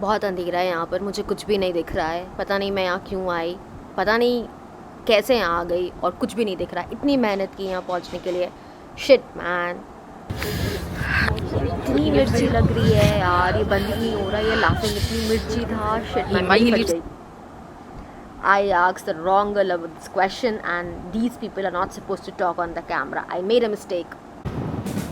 बहुत अंधेरा है यहाँ पर, मुझे कुछ भी नहीं दिख रहा है। पता नहीं मैं यहाँ क्यों आई, पता नहीं कैसे यहाँ आ गई और कुछ भी नहीं दिख रहा है। इतनी मेहनत की यहाँ पहुँचने के लिए। शिट मैन, इतनी मिर्ची लग रही है यार, ये बंद ही नहीं हो रहा। ये लाफिंग इतनी मिर्ची था। शिट मैन, वही फट गई। I asked the wrong girl about this question and these people are not supposed to talk on the camera. I made a mistake.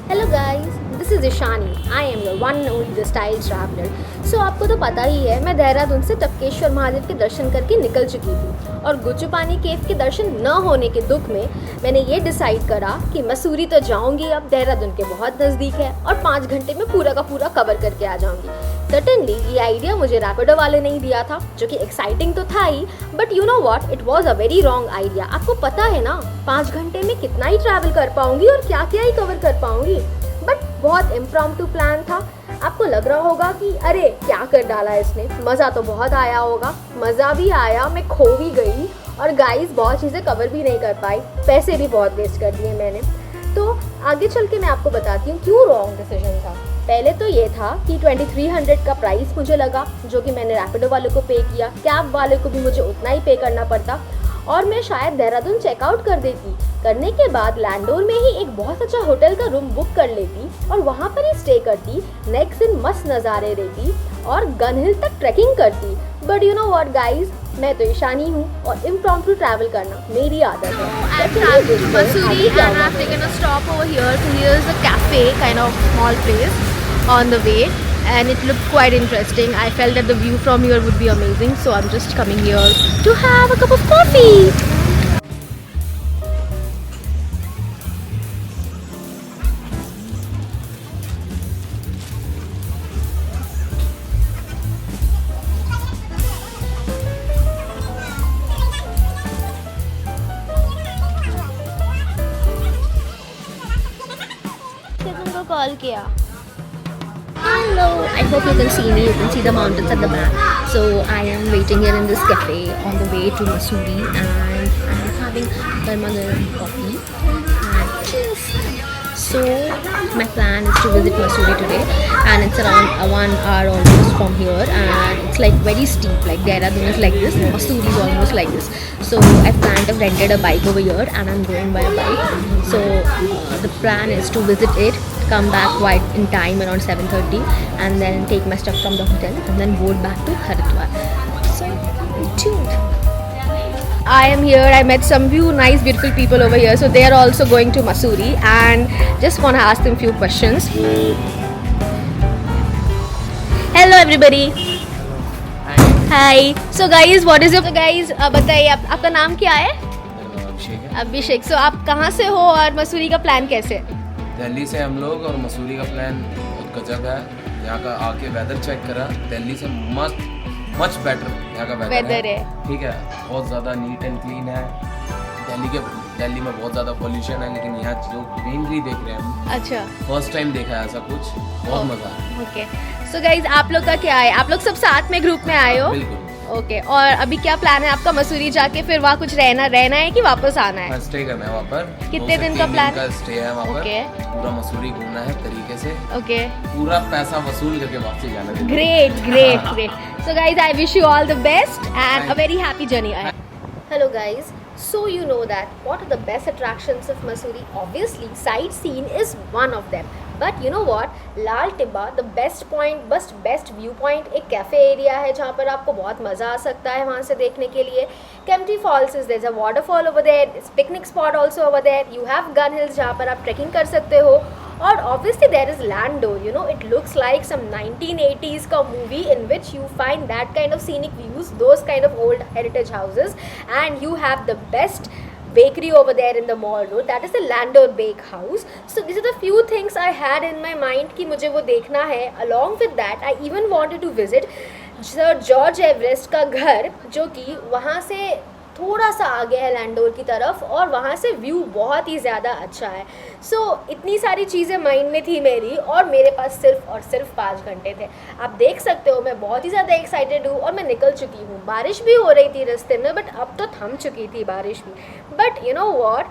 Hello guys, this is Ishani. I am your one and only the style traveller. So आपको तो पता ही है, मैं देहरादून से टपकेश्वर महादेव के दर्शन करके निकल चुकी थी और गुच्चूपानी केव के दर्शन न होने के दुख में मैंने ये डिसाइड करा कि मसूरी तो जाऊंगी, अब देहरादून के बहुत नज़दीक है और 5 घंटे में पूरा का पूरा कवर करके आ जाऊंगी। सर्टेनली ये आइडिया मुझे रैपिडो वाले नहीं दिया था, जो कि एक्साइटिंग तो था ही, but you know what, it was a very wrong idea. आपको पता है ना, 5 घंटे में कितना ही ट्रैवल कर पाऊंगी और क्या क्या ही कवर कर पाऊंगी। बट बहुत इम्प्रॉम्प्टू प्लान था। आपको लग रहा होगा कि अरे क्या कर डाला इसने। मज़ा तो बहुत आया होगा, मज़ा भी आया, मैं खो भी गई और गाइस बहुत चीज़ें कवर भी नहीं कर पाई, पैसे भी बहुत वेस्ट कर दिए मैंने। तो आगे चल के मैं आपको बताती हूँ क्यों रॉन्ग डिसीजन था। पहले तो ये था कि 2300 का प्राइस मुझे लगा, जो कि मैंने रैपिडो वाले को पे किया। कैब वाले को भी मुझे उतना ही पे करना पड़ता और मैं शायद देहरादून चेकआउट कर देती। करने के बाद लैंडोर में ही एक बहुत अच्छा होटल का रूम बुक कर लेती और वहाँ पर ही स्टे करती। नेक्स्ट दिन मस्त नज़ारे रहती और गन हिल तक ट्रैकिंग करती। But you know what guys, मैं तो ईशानी हूँ और इम्प्रॉम्प्टू ट्रैवल करना मेरी आदत है। On the way, and it looked quite interesting. I felt that the view from here would be amazing, so I'm just coming here to have a cup of coffee. किसने call किया? Hello, I hope you can see me. You can see the mountains at the back. So I am waiting here in this cafe on the way to Mussoorie, and I'm having garma-garam coffee. And cheers. So my plan is to visit Mussoorie today, and it's around 1 hour almost from here, and it's like very steep. Like Dehradun is like this, Mussoorie is almost like this. So I planned to rented a bike over here, and I'm going by a bike. So the plan is to visit it, come back quite in time around 7:30, and then take my stuff from the hotel and then board back to Haridwar. So tuned. I am here. I met some few nice beautiful people over here, so they are also going to Mussoorie, and just want to ask them few questions. Hello everybody. Hi. So guys, what is your बताइए आपका नाम क्या है? अभिषेक। So आप कहाँ से हो और मसूरी का प्लान कैसे है? दिल्ली से हम लोग, और मसूरी का प्लान बहुत गजब है। यहाँ का आके वेदर चेक करा, दिल्ली से मच बेटर यहाँ का वेदर है। ठीक है, बहुत ज़्यादा नीट एंड क्लीन है। दिल्ली में बहुत ज़्यादा पोल्यूशन है, लेकिन यहाँ जो ग्रीनरी देख रहे हैं हम, अच्छा फर्स्ट टाइम देखा है ऐसा कुछ, बहुत मज़ा है। ओके, सो गाइज आप लोग का क्या है? आप लोग सब साथ में ग्रुप में आए हो? बिल्कुल। ओके, और अभी क्या प्लान है आपका? मसूरी जाके फिर वहाँ कुछ रहना है कि वापस आना है? स्टे करना है वहाँ पर। कितने दिन का प्लान? का स्टे है वहाँ पर। पूरा मसूरी घूमना है तरीके से। ओके, पूरा पैसा वसूल करके वापसी जाना है। Great. So guys I wish you all the best and a very happy journey ahead. Hello guys, so you know that what are the best attractions of Mussoorie? Obviously sightseeing is one of them, but you know what, Lal Tibba the best view point एक cafe area है जहाँ पर आपको बहुत मज़ा आ सकता है वहाँ से देखने के लिए। Kempty Falls is there, a waterfall over there, it's picnic spot also over there. You have gun hills जहाँ पर आप ट्रैकिंग कर सकते हो, और obviously there is Landor. You know, it looks like some 1980s का movie in which you find that kind of scenic views, those kind of old heritage houses, and you have the best bakery over there in the mall road, that is the Landor Bake House. So these are the few things I had in my mind कि मुझे वो देखना है। Along with that, I even wanted to visit Sir George Everest का घर, जो कि वहाँ से थोड़ा सा आगे है लैंडोर की तरफ, और वहाँ से व्यू बहुत ही ज़्यादा अच्छा है। सो इतनी सारी चीज़ें माइंड में थी मेरी, और मेरे पास सिर्फ 5 घंटे थे। आप देख सकते हो मैं बहुत ही ज़्यादा एक्साइटेड हूँ और मैं निकल चुकी हूँ। बारिश भी हो रही थी रास्ते में, बट अब तो थम चुकी थी बारिश भी। बट यू नो व्हाट,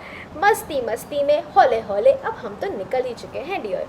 मस्ती में हौले हौले अब हम तो निकल ही चुके हैं dear.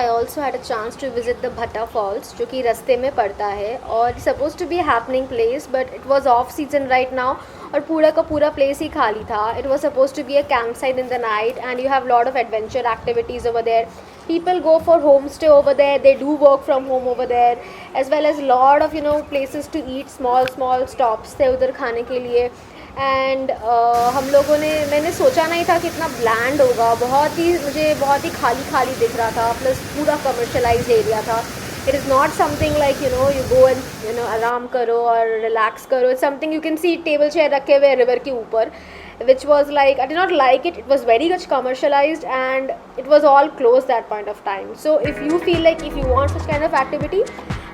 I also had a chance to visit the Bhatta Falls, जो कि रास्ते में पड़ता है और supposed to be a happening place, but it was off season right now और पूरा का पूरा place ही खाली था. It was supposed to be a campsite in the night and you have lot of adventure activities over there. People go for homestay over there. They do work from home over there, as well as lot of places to eat. Small stops थे उधर खाने के लिए. And हम लोगों ने मैंने सोचा नहीं था कि इतना ब्लैंड होगा. मुझे बहुत ही खाली दिख रहा था. प्लस पूरा कमर्शलाइज्ड एरिया था. It is not something like you go and आराम करो और रिलैक्स करो. It's something you can see table chair रखे हुए रिवर के ऊपर, which was like I did not like it. It was very much commercialized and it was all closed that point of time. So if you feel like if you want such kind of activity,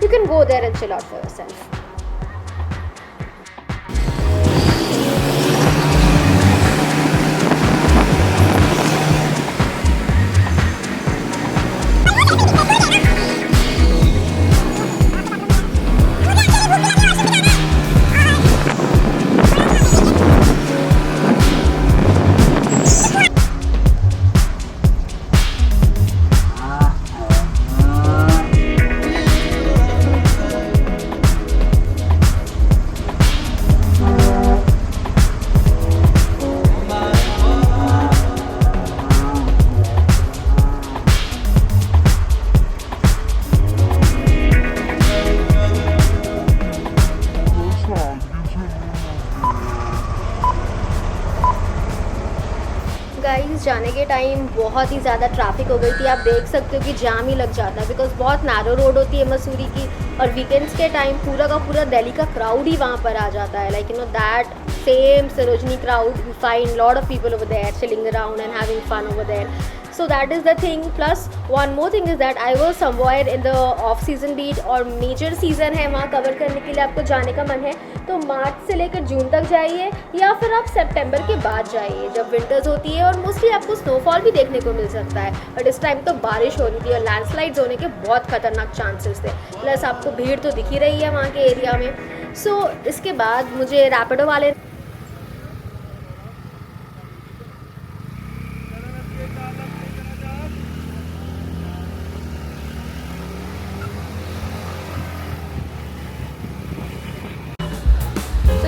you can go there and chill out for yourself. Guys जाने के time बहुत ही ज़्यादा traffic हो गई थी. आप देख सकते हो कि जाम ही लग जाता है बिकॉज बहुत नैरो रोड होती है मसूरी की. और वीकेंड्स के टाइम पूरा का पूरा दिल्ली का क्राउड ही वहाँ पर आ जाता है. Like that same Sarojini crowd, you find lot of people over there chilling around and having fun over there. So that is the thing. Plus one more thing is that I was somewhere in the off season beat और major season है वहाँ cover करने के लिए. आपको जाने का मन है तो मार्च से लेकर जून तक जाइए या फिर आप सितंबर के बाद जाइए जब विंटर्स होती है. और मोस्टली आपको स्नोफॉल भी देखने को मिल सकता है. बट इस टाइम तो बारिश हो रही थी और लैंडस्लाइड्स होने के बहुत खतरनाक चांसेस थे. प्लस आपको भीड़ तो दिख ही रही है वहाँ के एरिया में. सो इसके बाद मुझे रैपिडो वाले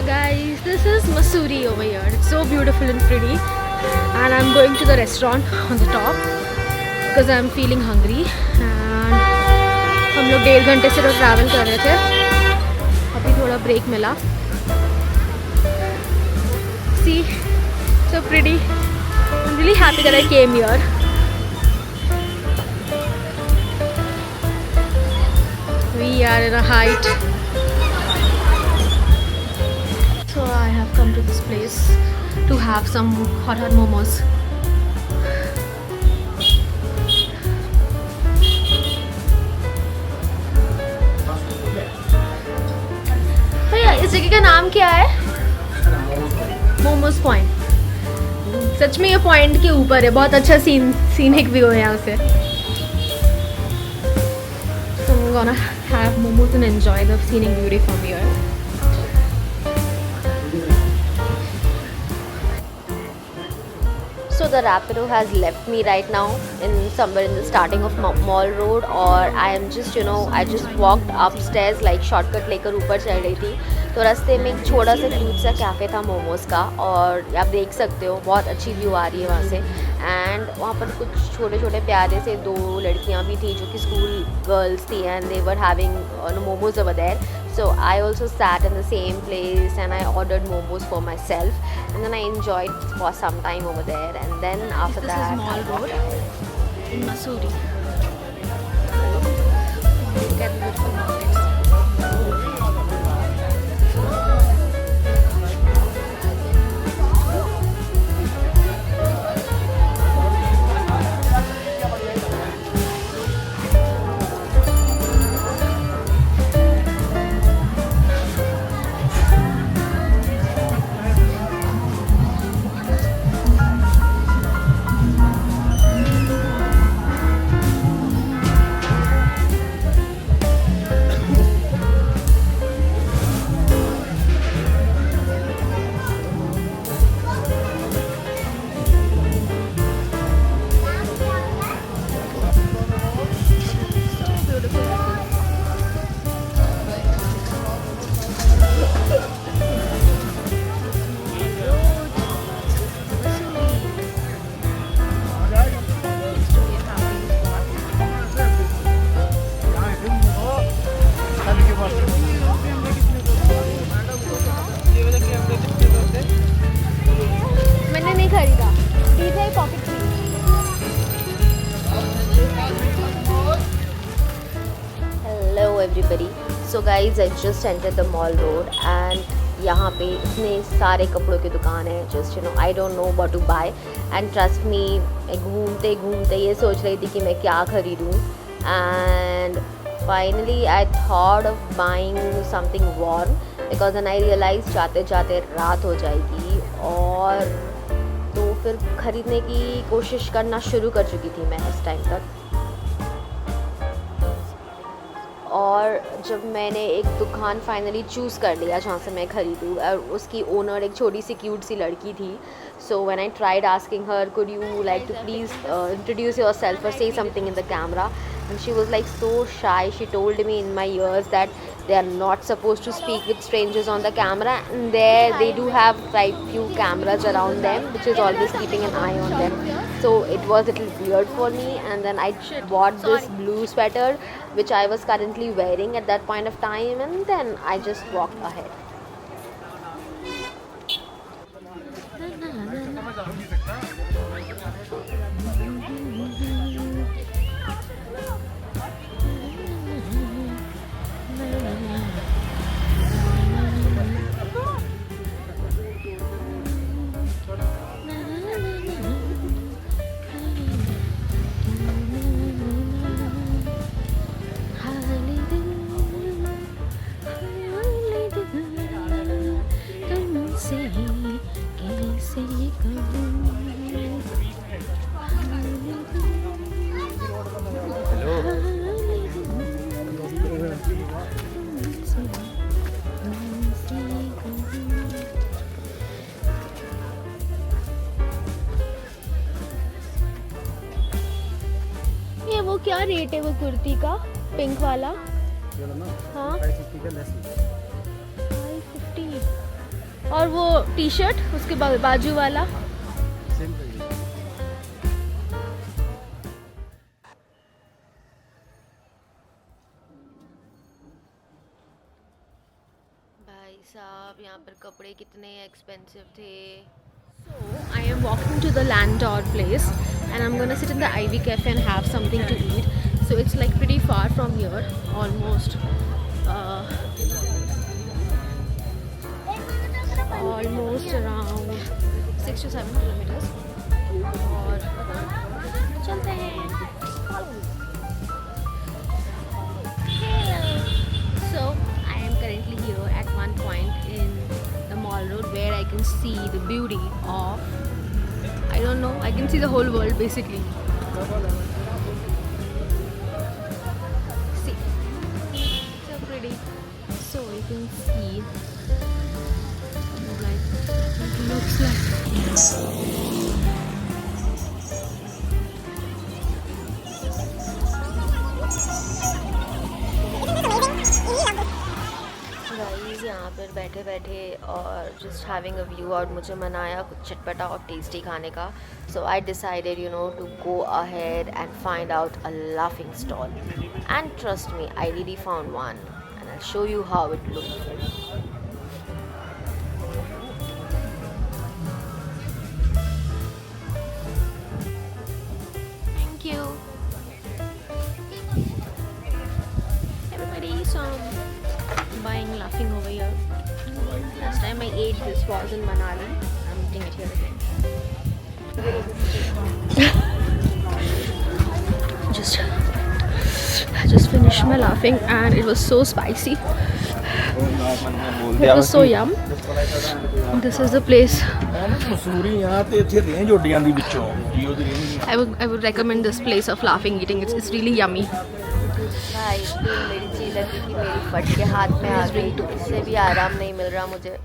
guys, this is Mussoorie over here. It's so beautiful and pretty and I'm going to the restaurant on the top because I'm feeling hungry. And हम लोग 1.5 घंटे से तो ट्रैवल कर रहे थे. अभी थोड़ा ब्रेक मिला. See, so pretty. I'm really happy that I came here. We are in a height. So I have come to this place to have some hot momos. भैया इस जगह का नाम क्या है? मोमोज पॉइंट. सच में ये पॉइंट के ऊपर है. बहुत अच्छा सीनिक व्यू है यहाँ से. So I'm gonna have momos and enjoy the scenic beauty from here. So the Rapido has left me right now in somewhere in the starting of Mall Road और I am just I just walked upstairs like shortcut लेकर ऊपर चढ़ रही थी. तो रास्ते में एक छोटा सा क्यूट सा कैफ़े था मोमोज़ का और आप देख सकते हो बहुत अच्छी व्यू आ रही है वहाँ से. एंड वहाँ पर कुछ छोटे छोटे प्यारे से 2 लड़कियाँ भी थी जो कि स्कूल गर्ल्स थी and they were having momos over there. So I also sat in the same place and I ordered momos for myself and then I enjoyed for some time over there and then after that. This is Mall Road in Mussoorie. Look at the beautiful markets. everybody. So guys, I just entered the mall road and यहाँ पे इतने सारे कपड़ों की दुकान है. Just I don't know what to buy and trust me, मैं घूमते घूमते ये सोच रही थी कि मैं क्या खरीदूँ, and finally I thought of buying something warm because then I realized जाते जाते रात हो जाएगी, और तो फिर ख़रीदने की कोशिश करना शुरू कर चुकी थी मैं इस टाइम तक. और जब मैंने एक दुकान फाइनली चूज़ कर लिया जहाँ से मैं ख़रीदूँ, और उसकी ओनर एक छोटी सी क्यूट सी लड़की थी. So when I tried asking her could you like to please introduce yourself और say something in the camera, and she was like so shy. She told me in my ears that they are not supposed to speak with strangers on the camera, and there they do have like few cameras around them which is always keeping an eye on them. So it was a little weird for me, and then I bought this blue sweater which I was currently wearing at that point of time, and then I just walked ahead. ये वो क्या rate है वो कुर्ती का, pink वाला? हाँ 550. और वो टी शर्ट उसके बाजू वाला? भाई साहब यहाँ पर कपड़े कितने एक्सपेंसिव थे. So I am walking to the Landor place and I'm gonna sit in the Ivy Cafe and have something to eat. So it's like pretty far from here, almost around 6 to 7 kilometers. और चलते हैं. So I am currently here at one point in the mall road where I can see the beauty of, I don't know, I can see the whole world basically. See, so pretty. So you can see like it looks like. Guys यहाँ पर बैठे बैठे और just having a view out, मुझे मन आया कुछ चटपटा और टेस्टी खाने का. So I decided to go ahead and find out a laughing stall, and trust me, I really found one and I show you how it looks. Thank you everybody. So buying laughing over here. Last time I ate this was in Manali. I'm eating it here again. I just finished my laughing and it was so spicy. It was so yum. This is the place. I would recommend this place of laughing eating. It's really yummy. भाई मिर्ची लगी कि मेरी फट के हाथ में आ गई, इससे भी आराम नहीं मिल रहा मुझे.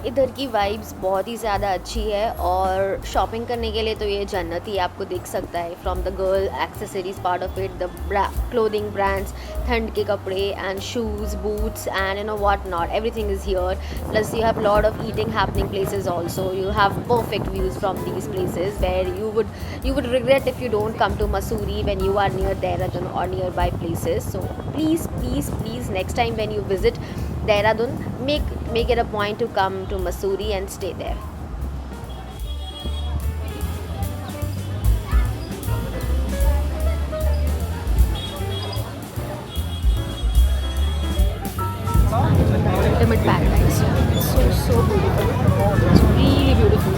इधर की वाइब्स बहुत ही ज़्यादा अच्छी है, और शॉपिंग करने के लिए तो ये जन्नत ही आपको दिख सकता है. From the girl accessories part of it, the clothing brands, ठंड के कपड़े and shoes, boots and what not, everything is here. Plus you have lot of eating happening places also. You have perfect views from these places where you would regret if you don't come to Mussoorie when you are near Dehradun or nearby places. So please next time when you visit, Dehradun, make it a point to come to Mussoorie and stay there. Ultimate paradise. It's so beautiful. It's really beautiful.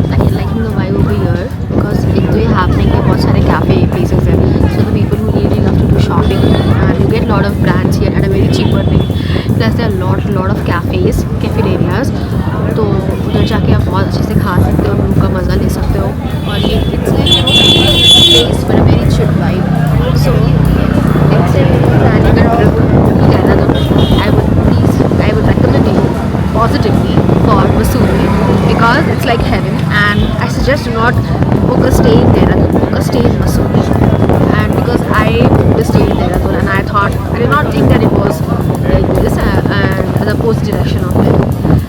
I liking the vibe over here because it's way happening है बहुत सारे cafe places है. So the people who really love to do shopping and you get lot of brands here at a very cheaper rate. Plus there are lot of cafes, cafeterias. तो उधर जाके आप बहुत अच्छे से खा सकते हो, व्यू का मज़ा ले सकते हो. और ये it's like place for a very chill vibe. So next time you are planning a trip to Dehradun, I would recommend you positively for Mussoorie because it's like heaven, and I suggest do not book a stay in Dehradun, book a stay in Mussoorie. And because I booked a stay in Dehradun and I did not think that it was like this and the opposite direction of it,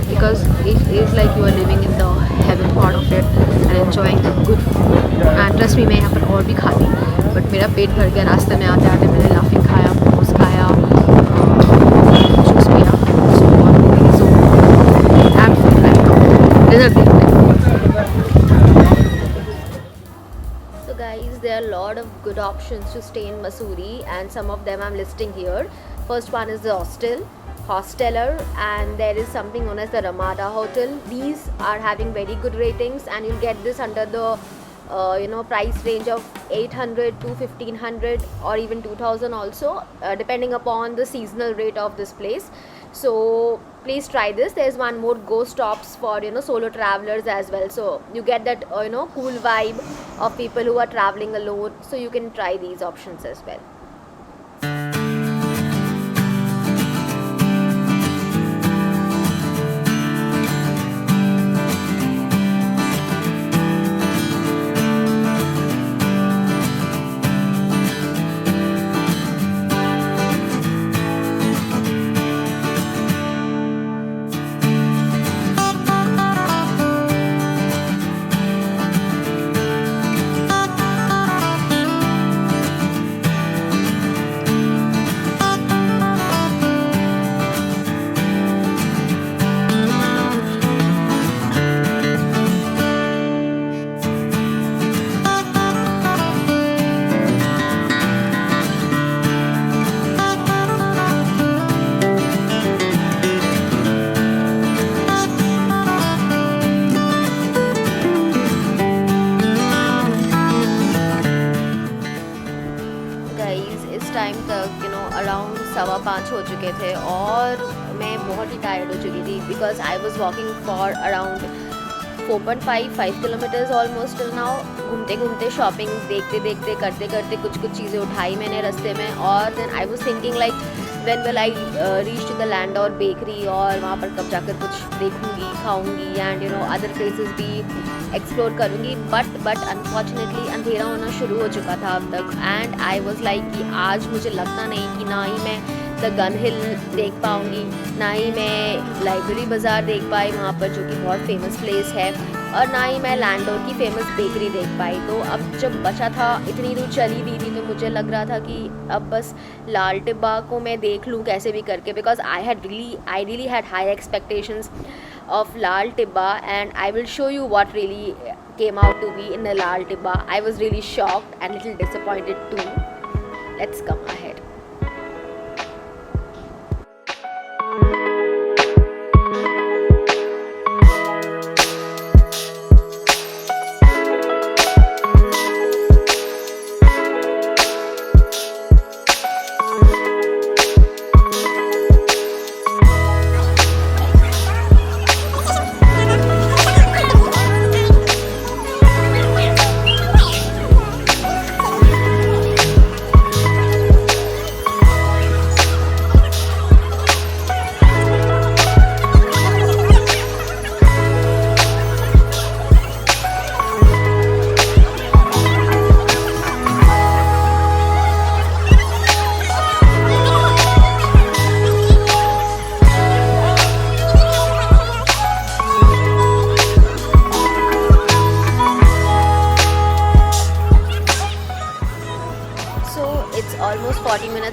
because it is like you are living in the heaven part of it and enjoying the good food. And trust me, मैं यहाँ पर और भी खाती, but मेरा पेट भर गया रास्ते में आते आते. मैंने लाफिंग खाया, मोमोज खाया, जूस पिया, so I'm full right now. Dessert देखते हैं. So guys, there are a lot of good options to stay in Mussoorie, and some of them I'm listing here. First one is the Hosteller, and there is something known as the Ramada Hotel. These are having very good ratings, and you'll get this under the price range of 800 to 1500 or even 2000 also, depending upon the seasonal rate of this place. So please try this. There's one more, Ghost Stops, for solo travelers as well. So you get that cool vibe of people who are traveling alone. So you can try these options as well. Time तक around 5:15 हो चुके थे और मैं बहुत ही tired हो चुकी थी because I was walking for around 4.5 kilometres almost till now. घूमते घूमते, शॉपिंग देखते देखते, करते करते कुछ चीज़ें उठाई मैंने रास्ते में. और then I was thinking like when will I reach to the Landour bakery, और वहाँ पर कब जाकर कुछ देखूँगी, खाऊँगी एंड अदर प्लेसेस भी एक्सप्लोर करूँगी. बट अनफॉर्चुनेटली अंधेरा होना शुरू हो चुका था अब तक, एंड आई वॉज लाइक कि आज मुझे लगता नहीं कि ना ही मैं द गन हिल देख पाऊँगी, ना ही मैं लाइब्रेरी बाज़ार देख पाई वहाँ पर, जो कि बहुत फेमस प्लेस है, और ना ही मैं लैंडोर की फेमस बेकरी देख पाई. तो अब जब बचा था, इतनी दूर चली भी थी, तो मुझे लग रहा था कि अब बस लाल टिब्बा को मैं देख लूँ कैसे भी करके, because I really had high expectations of Lal Tibba, and I will show you what really came out to be in the Lal Tibba. I was really shocked and little disappointed too. Let's come ahead.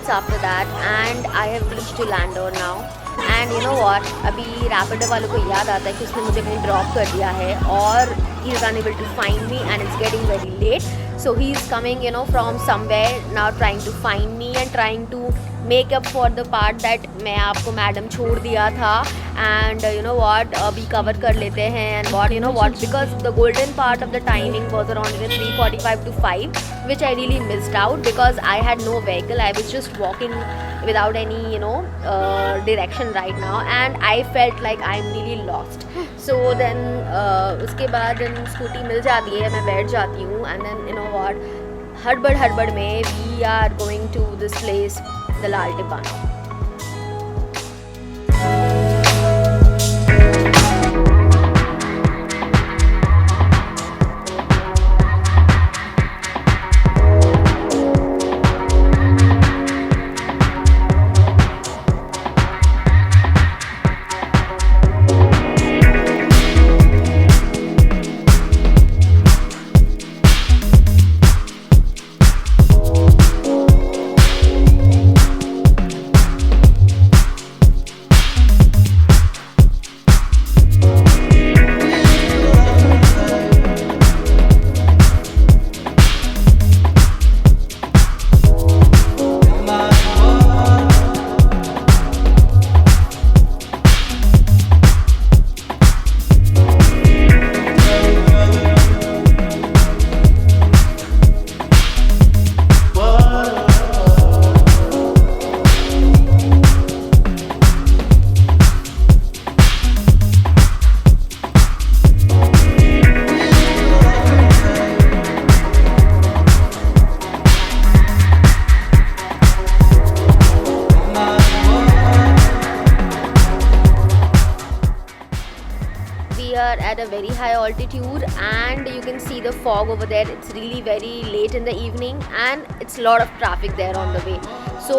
minutes after that and I have reached to Landor now. And you know what, अभी Rapido वालों को याद आता है कि उसने मुझे कहीं ड्रॉप कर दिया है और he is unable to find me and it's getting very late. So he is coming, you know, from somewhere now trying to find me and trying to make up for the part that मैं आपको madam छोड़ दिया था. And you know what, अभी cover कर लेते हैं and what, you know what, because the golden part of the timing was around 3:45 to 5, which I really missed out because I had no vehicle. I was just walking without any, you know, direction right now and I felt like I'm really lost. So then उसके बाद scooty मिल जाती है, मैं बैठ जाती हूँ and then you know what, हड़बड़ में we are going to this place, the Lal Tipa. At a very high altitude and you can see the fog over there. It's really very late in the evening and it's a lot of traffic there on the way, so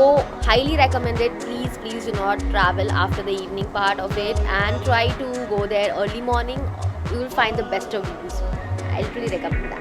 highly recommended. Please do not travel after the evening part of it and try to go there early morning. You will find the best of views. I really recommend that.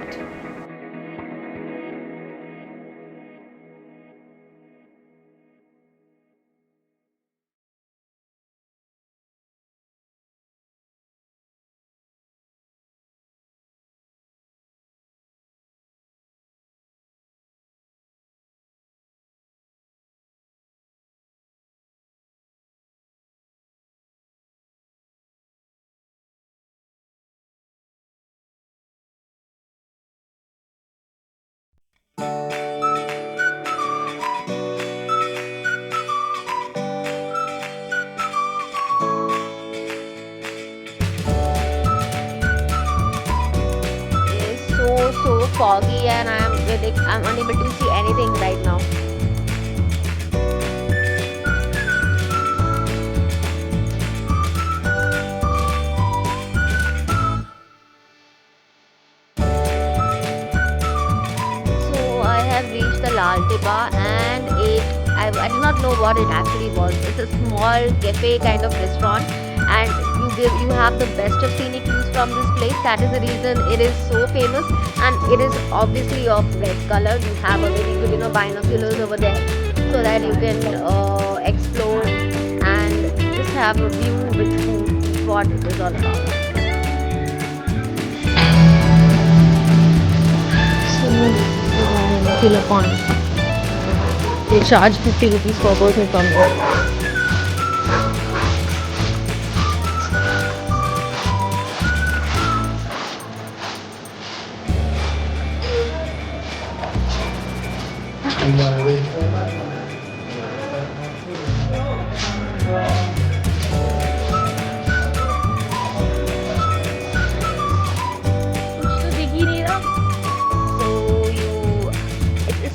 So foggy and I'm unable to see anything right now. So I have reached the Lal Tipa and I do not know what it actually was. It's a small cafe kind of restaurant and you have the best of scenic views from this place. That is the reason it is so famous and it is obviously of red color. You have a very good, you know, binoculars over there so that you can explore and just have a view with what it is all about. So, Killer Point. They charge 50 rupees for both me from there.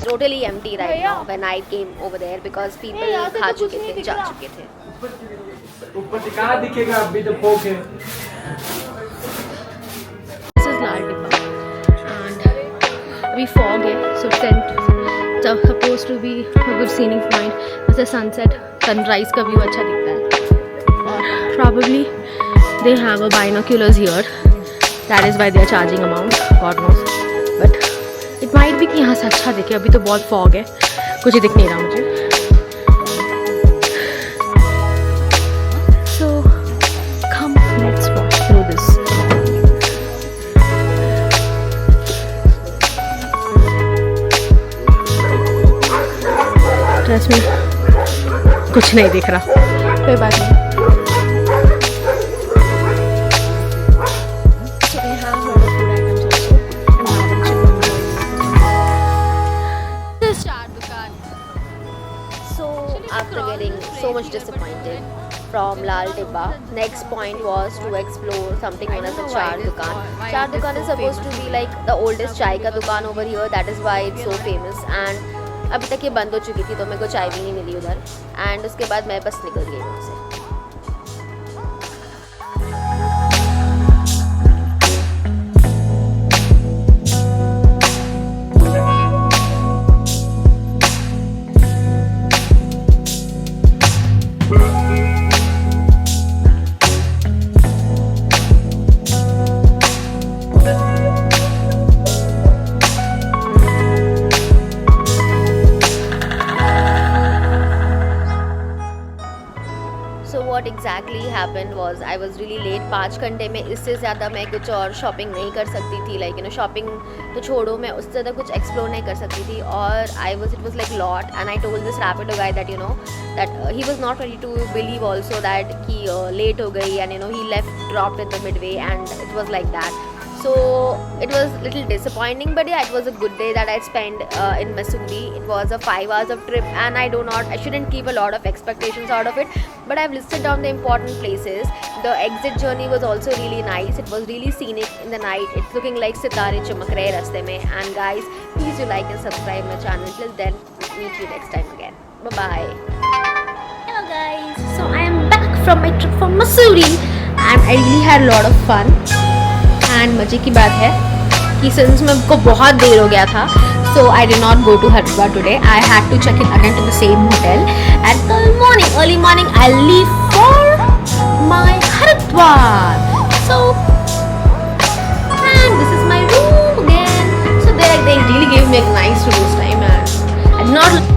Totally empty right now when I came over there because people खा चुके थे, जा चुके थे. ऊपर से कहाँ दिखेगा अभी तो फोक है. This is Lal Tipa and we fog है, so it's supposed to be a good scenic point. वैसे sunset, sunrise का view अच्छा दिखता है और probably they have a binoculars here. That is why they are charging amount. God knows, but it might be कि यहाँ से अच्छा दिखे. अभी तो बहुत fog है, कुछ दिख नहीं रहा मुझे. एक्सक्यूज मी, कुछ नहीं दिख रहा, कोई बात नहीं। So we have a lot of food items also. And now we should go. This chaat dukaan. So after getting so much disappointed from Lal Dibba, next point was to explore something known as the Chaat Dukaan. Chaat Dukaan is supposed to be like the oldest chai ka dukaan over here. That is why it's so famous. And अभी तक ये बंद हो चुकी थी तो मेरे को चाय भी नहीं मिली उधर. एंड उसके बाद मैं बस निकल गई वहाँ से. So what exactly happened was I was really late. 5 घंटे में इससे ज़्यादा मैं कुछ और शॉपिंग नहीं कर सकती थी. लाइक शॉपिंग तो छोड़ो, मैं उससे ज़्यादा कुछ एक्सप्लोर नहीं कर सकती थी. और it was like lot and I told this Rapido guy that that he was not ready to believe also that कि लेट हो गई. And he left dropped in the midway and it was like that. So it was a little disappointing, but yeah, it was a good day that I spent in Mussoorie. It was a 5 hours of trip, and I shouldn't keep a lot of expectations out of it. But I've listed down the important places. The exit journey was also really nice. It was really scenic in the night. It's looking like sitare chamak rahe raste mein. And guys, please do like and subscribe my channel. Till then, meet you next time again. Bye bye. Hello guys. So I am back from my trip from Mussoorie, and I really had a lot of fun. And मज़े की बात है कि since मेरे को बहुत देर हो गया था, so I did not go to Haridwar today. I had to check in again to the same hotel and early morning I leave for my Haridwar. So and this is my room again. So they really give me a nice room this time and I did not